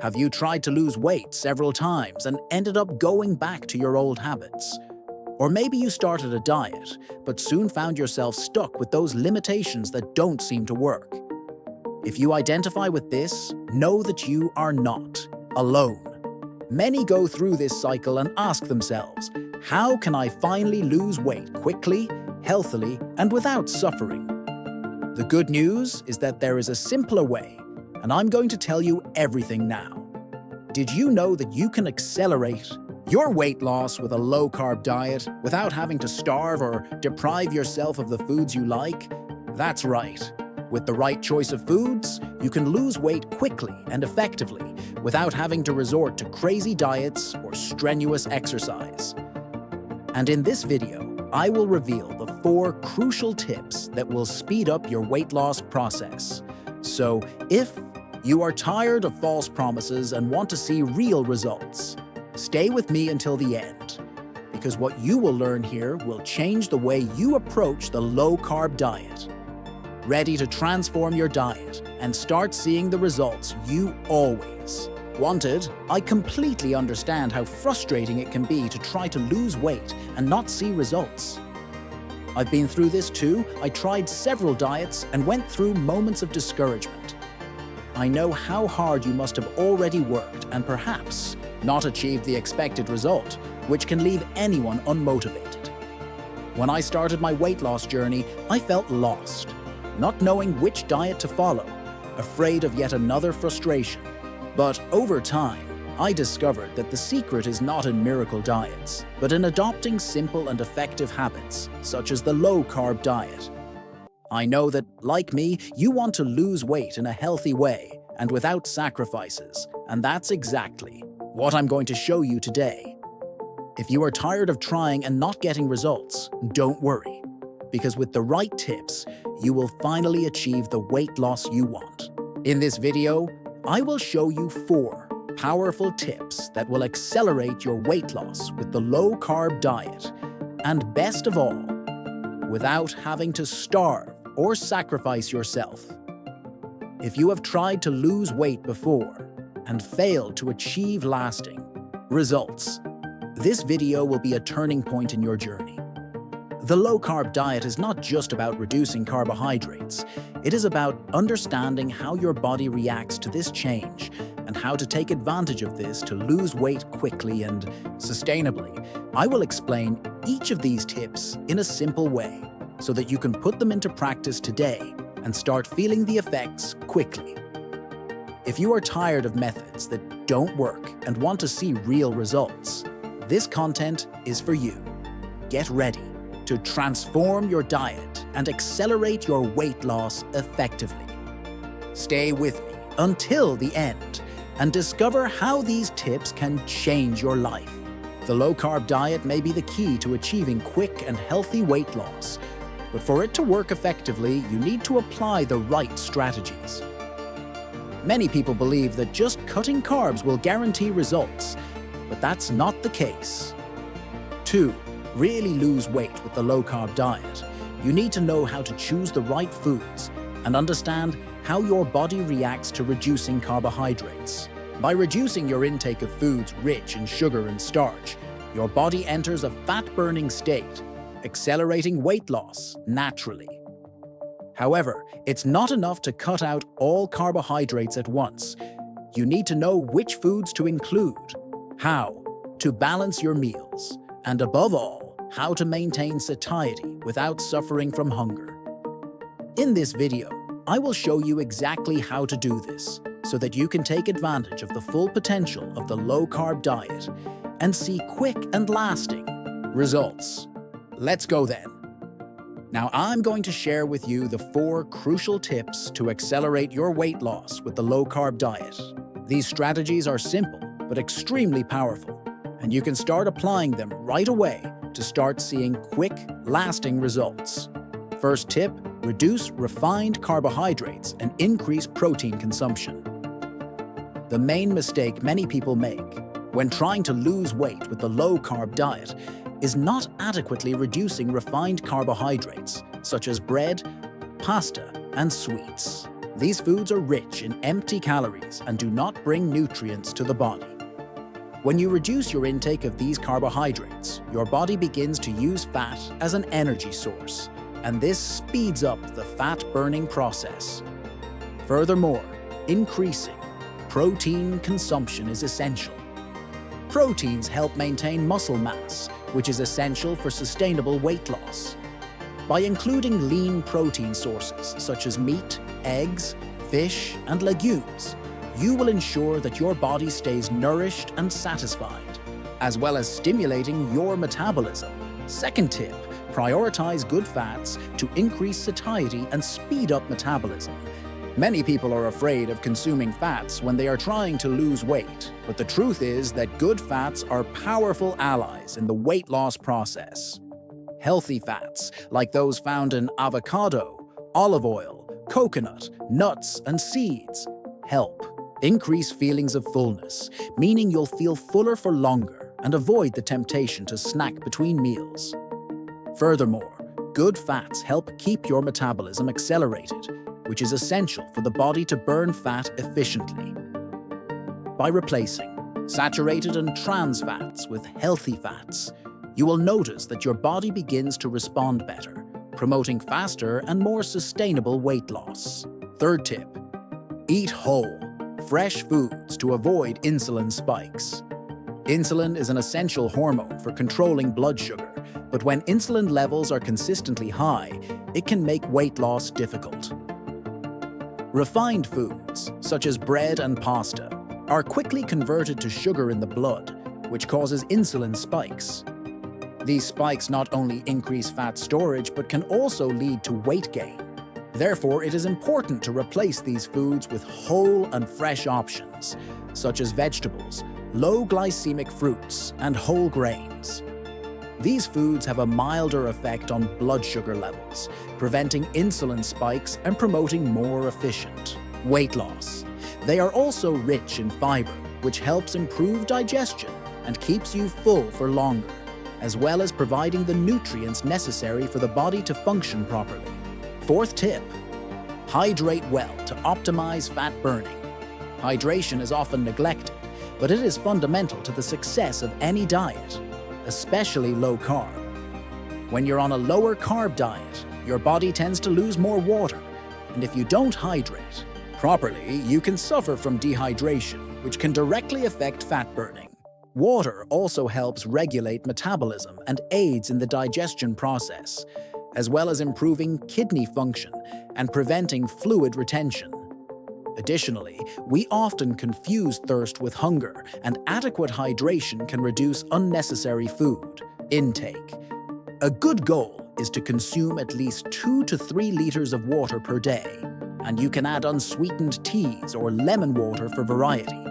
Have you tried to lose weight several times and ended up going back to your old habits? Or maybe you started a diet, but soon found yourself stuck with those limitations that don't seem to work. If you identify with this, know that you are not alone. Many go through this cycle and ask themselves, how can I finally lose weight quickly, healthily, and without suffering? The good news is that there is a simpler way, and I'm going to tell you everything now. Did you know that you can accelerate your weight loss with a low-carb diet without having to starve or deprive yourself of the foods you like? That's right. With the right choice of foods, you can lose weight quickly and effectively without having to resort to crazy diets or strenuous exercise. And in this video, I will reveal the 4 crucial tips that will speed up your weight loss process. So, if you are tired of false promises and want to see real results, stay with me until the end, because what you will learn here will change the way you approach the low-carb diet. Ready to transform your diet and start seeing the results you always wanted? I completely understand how frustrating it can be to try to lose weight and not see results. I've been through this too. I tried several diets and went through moments of discouragement. I know how hard you must have already worked and perhaps not achieved the expected result, which can leave anyone unmotivated. When I started my weight loss journey, I felt lost, not knowing which diet to follow, afraid of yet another frustration. But over time, I discovered that the secret is not in miracle diets, but in adopting simple and effective habits, such as the low-carb diet. I know that, like me, you want to lose weight in a healthy way and without sacrifices, and that's exactly what I'm going to show you today. If you are tired of trying and not getting results, don't worry, because with the right tips, you will finally achieve the weight loss you want. In this video, I will show you 4 powerful tips that will accelerate your weight loss with the low-carb diet, and best of all, without having to starve or sacrifice yourself. If you have tried to lose weight before and failed to achieve lasting results, this video will be a turning point in your journey. The low-carb diet is not just about reducing carbohydrates. It is about understanding how your body reacts to this change and how to take advantage of this to lose weight quickly and sustainably. I will explain each of these tips in a simple way so that you can put them into practice today and start feeling the effects quickly. If you are tired of methods that don't work and want to see real results, this content is for you. Get ready to transform your diet and accelerate your weight loss effectively. Stay with me until the end and discover how these tips can change your life. The low-carb diet may be the key to achieving quick and healthy weight loss, but for it to work effectively, you need to apply the right strategies. Many people believe that just cutting carbs will guarantee results, but that's not the case. To really lose weight with the low-carb diet, you need to know how to choose the right foods and understand how your body reacts to reducing carbohydrates. By reducing your intake of foods rich in sugar and starch, your body enters a fat-burning state, accelerating weight loss naturally. However, it's not enough to cut out all carbohydrates at once. You need to know which foods to include, how to balance your meals, and above all, how to maintain satiety without suffering from hunger. In this video, I will show you exactly how to do this so that you can take advantage of the full potential of the low-carb diet and see quick and lasting results. Let's go then. Now I'm going to share with you the 4 crucial tips to accelerate your weight loss with the low-carb diet. These strategies are simple but extremely powerful, and you can start applying them right away to start seeing quick, lasting results. First tip, reduce refined carbohydrates and increase protein consumption. The main mistake many people make when trying to lose weight with the low-carb diet is not adequately reducing refined carbohydrates, such as bread, pasta, and sweets. These foods are rich in empty calories and do not bring nutrients to the body. When you reduce your intake of these carbohydrates, your body begins to use fat as an energy source, and this speeds up the fat-burning process. Furthermore, increasing protein consumption is essential. Proteins help maintain muscle mass, which is essential for sustainable weight loss. By including lean protein sources such as meat, eggs, fish, and legumes, you will ensure that your body stays nourished and satisfied, as well as stimulating your metabolism. Second tip, prioritize good fats to increase satiety and speed up metabolism. Many people are afraid of consuming fats when they are trying to lose weight, but the truth is that good fats are powerful allies in the weight loss process. Healthy fats, like those found in avocado, olive oil, coconut, nuts, and seeds, help increase feelings of fullness, meaning you'll feel fuller for longer and avoid the temptation to snack between meals. Furthermore, good fats help keep your metabolism accelerated, which is essential for the body to burn fat efficiently. By replacing saturated and trans fats with healthy fats, you will notice that your body begins to respond better, promoting faster and more sustainable weight loss. Third tip, eat whole, fresh foods to avoid insulin spikes. Insulin is an essential hormone for controlling blood sugar, but when insulin levels are consistently high, it can make weight loss difficult. Refined foods, such as bread and pasta, are quickly converted to sugar in the blood, which causes insulin spikes. These spikes not only increase fat storage, but can also lead to weight gain. Therefore, it is important to replace these foods with whole and fresh options, such as vegetables, low-glycemic fruits, and whole grains. These foods have a milder effect on blood sugar levels, preventing insulin spikes and promoting more efficient weight loss. They are also rich in fiber, which helps improve digestion and keeps you full for longer, as well as providing the nutrients necessary for the body to function properly. Fourth tip, hydrate well to optimize fat burning. Hydration is often neglected, but it is fundamental to the success of any diet, especially low carb. When you're on a lower carb diet, your body tends to lose more water, and if you don't hydrate properly, you can suffer from dehydration, which can directly affect fat burning. Water also helps regulate metabolism and aids in the digestion process, as well as improving kidney function and preventing fluid retention. Additionally, we often confuse thirst with hunger, and adequate hydration can reduce unnecessary food intake. A good goal is to consume at least 2 to 3 liters of water per day, and you can add unsweetened teas or lemon water for variety.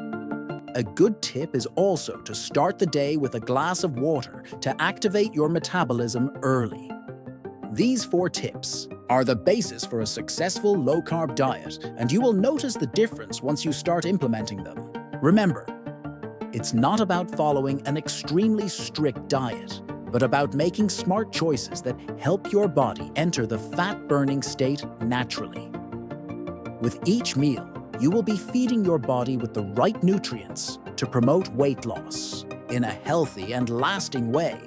A good tip is also to start the day with a glass of water to activate your metabolism early. These 4 tips are the basis for a successful low-carb diet, and you will notice the difference once you start implementing them. Remember, it's not about following an extremely strict diet, but about making smart choices that help your body enter the fat-burning state naturally. With each meal, you will be feeding your body with the right nutrients to promote weight loss in a healthy and lasting way.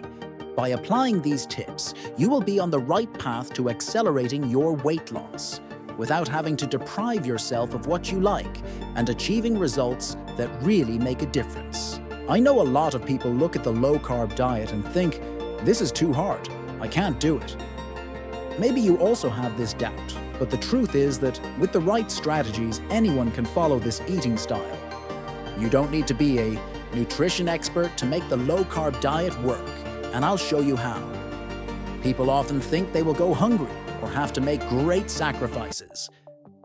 By applying these tips, you will be on the right path to accelerating your weight loss without having to deprive yourself of what you like and achieving results that really make a difference. I know a lot of people look at the low-carb diet and think, this is too hard, I can't do it. Maybe you also have this doubt, but the truth is that with the right strategies, anyone can follow this eating style. You don't need to be a nutrition expert to make the low-carb diet work, and I'll show you how. People often think they will go hungry or have to make great sacrifices,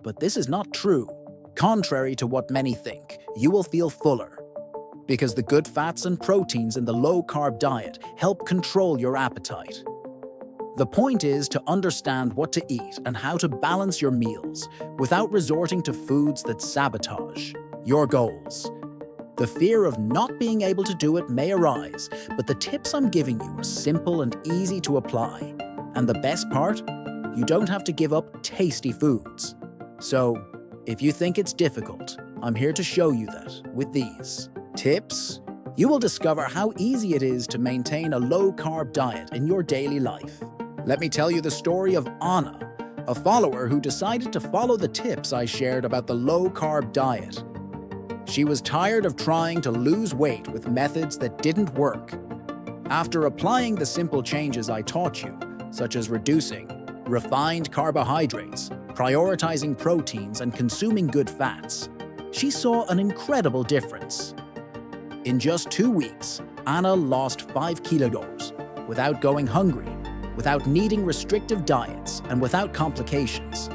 but this is not true. Contrary to what many think, you will feel fuller, because the good fats and proteins in the low-carb diet help control your appetite. The point is to understand what to eat and how to balance your meals without resorting to foods that sabotage your goals. The fear of not being able to do it may arise, but the tips I'm giving you are simple and easy to apply. And the best part? You don't have to give up tasty foods. So, If you think it's difficult, I'm here to show you that with these tips, you will discover how easy it is to maintain a low-carb diet in your daily life. Let me tell you the story of Anna, a follower who decided to follow the tips I shared about the low-carb diet. She was tired of trying to lose weight with methods that didn't work. After applying the simple changes I taught you, such as reducing refined carbohydrates, prioritizing proteins, and consuming good fats, she saw an incredible difference. In just 2 weeks, Anna lost 5 kilograms without going hungry, without needing restrictive diets, and without complications.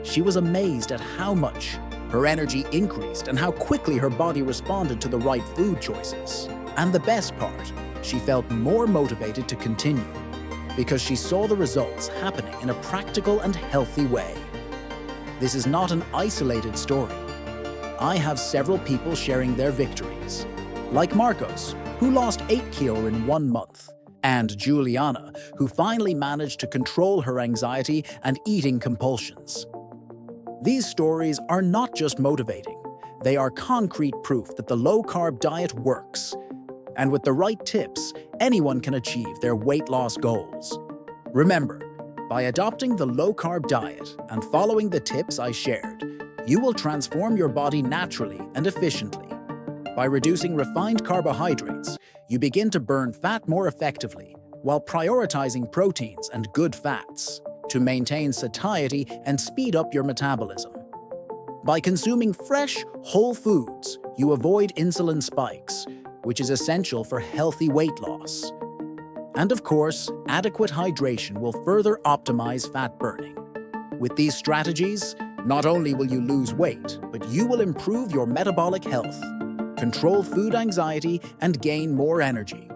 She was amazed at how much her energy increased and how quickly her body responded to the right food choices. And the best part, she felt more motivated to continue because she saw the results happening in a practical and healthy way. This is not an isolated story. I have several people sharing their victories, like Marcos, who lost 8 kilo in 1 month, and Juliana, who finally managed to control her anxiety and eating compulsions. These stories are not just motivating, they are concrete proof that the low-carb diet works. And with the right tips, anyone can achieve their weight loss goals. Remember, by adopting the low-carb diet and following the tips I shared, you will transform your body naturally and efficiently. By reducing refined carbohydrates, you begin to burn fat more effectively while prioritizing proteins and good fats to maintain satiety and speed up your metabolism. By consuming fresh, whole foods, you avoid insulin spikes, which is essential for healthy weight loss. And of course, adequate hydration will further optimize fat burning. With these strategies, not only will you lose weight, but you will improve your metabolic health, control food anxiety, and gain more energy.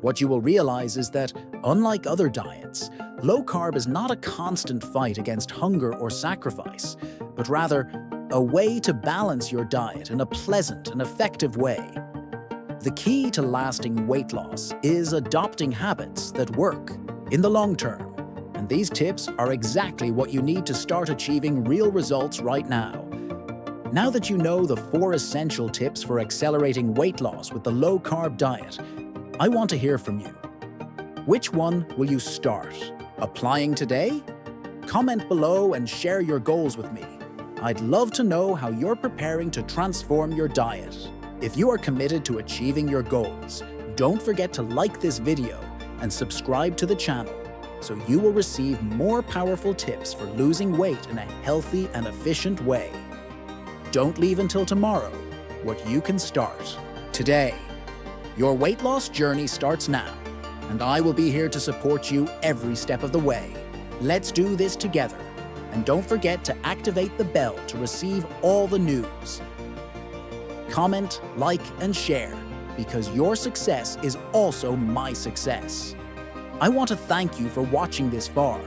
What you will realize is that, unlike other diets, low carb is not a constant fight against hunger or sacrifice, but rather a way to balance your diet in a pleasant and effective way. The key to lasting weight loss is adopting habits that work in the long term, and these tips are exactly what you need to start achieving real results right now. Now that you know the 4 essential tips for accelerating weight loss with the low-carb diet, I want to hear from you. Which one will you start applying today? Comment below and share your goals with me. I'd love to know how you're preparing to transform your diet. If you are committed to achieving your goals, don't forget to like this video and subscribe to the channel so you will receive more powerful tips for losing weight in a healthy and efficient way. Don't leave until tomorrow what you can start today. Your weight loss journey starts now, and I will be here to support you every step of the way. Let's do this together, and don't forget to activate the bell to receive all the news. Comment, like, and share, because your success is also my success. I want to thank you for watching this far.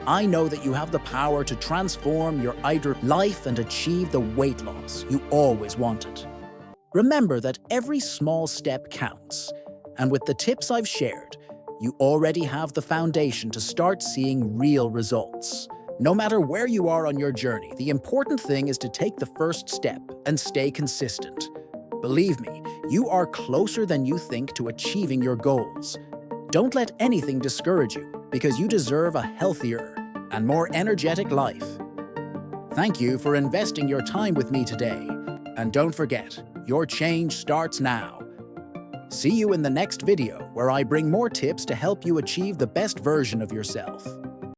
I know that you have the power to transform your ideal life and achieve the weight loss you always wanted. Remember that every small step counts, and with the tips I've shared, you already have the foundation to start seeing real results. No matter where you are on your journey, the important thing is to take the first step and stay consistent. Believe me, you are closer than you think to achieving your goals. Don't let anything discourage you, because you deserve a healthier and more energetic life. Thank you for investing your time with me today. And don't forget, your change starts now. See you in the next video, where I bring more tips to help you achieve the best version of yourself.